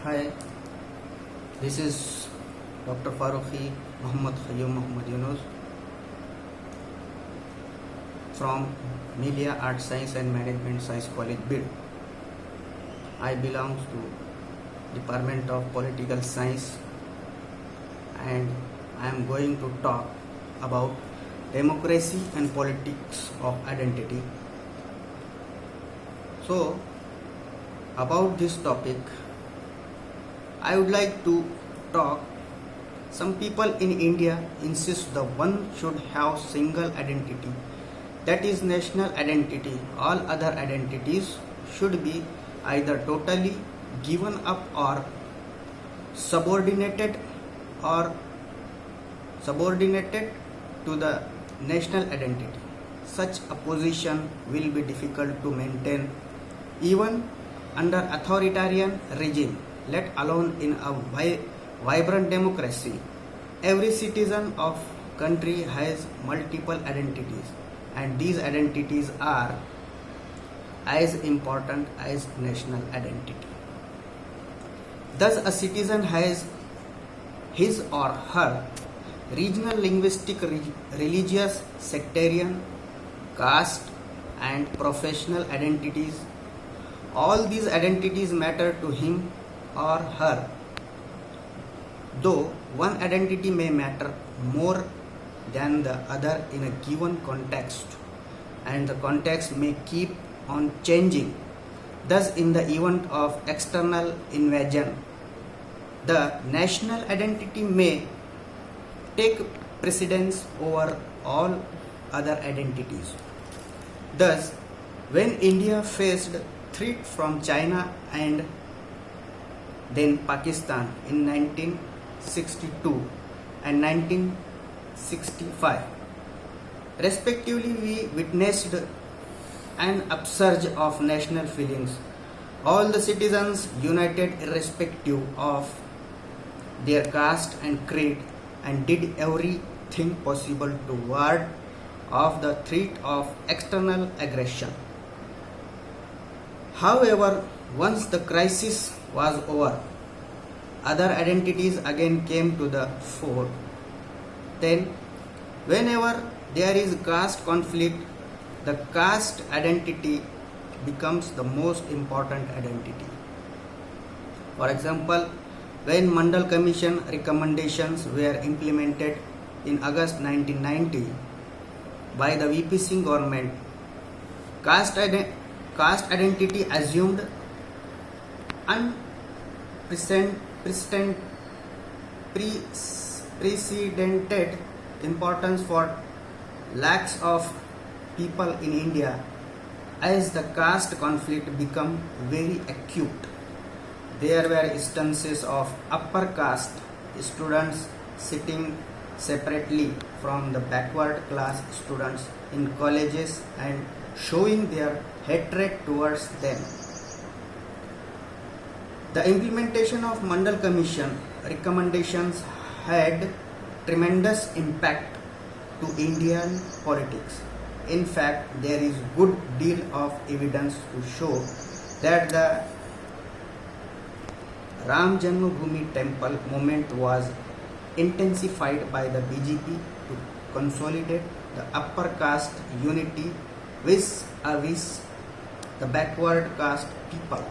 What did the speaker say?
Hi, this is Dr. Farooqi Muhammad Khayyum Muhammad Yunus from Media Art Science and Management Science College BID. I belong to Department of Political Science and I am going to talk about democracy and politics of identity. So, about this topic, I would like to talk. Some people in India insist the one should have single identity, that is national identity. All other identities should be either totally given up or subordinated or subordinated to the national identity. Such a position will be difficult to maintain even under authoritarian regime, let alone in a vibrant democracy. Every citizen of country has multiple identities and these identities are as important as national identity. Thus a citizen has his or her regional, linguistic, religious, sectarian, caste and professional identities. All these identities matter to him or her, though one identity may matter more than the other in a given context, and the context may keep on changing. Thus, in the event of external invasion, the national identity may take precedence over all other identities. Thus, when India faced threat from China and then Pakistan in 1962 and 1965, respectively, we witnessed an upsurge of national feelings. All the citizens united irrespective of their caste and creed and did everything possible to ward off the threat of external aggression. However, once the crisis was over, other identities again came to the fore. Then, whenever there is caste conflict, the caste identity becomes the most important identity. For example, when Mandal Commission recommendations were implemented in August 1990 by the VP Singh government, caste identity assumed unprecedented importance for lakhs of people in India as the caste conflict became very acute. There were instances of upper caste students sitting separately from the backward class students in colleges and showing their hatred towards them. The implementation of Mandal Commission recommendations had tremendous impact to Indian politics. In fact, there is good deal of evidence to show that the Ram Janmabhoomi temple movement was intensified by the BJP to consolidate the upper caste unity vis-a-vis the backward caste people.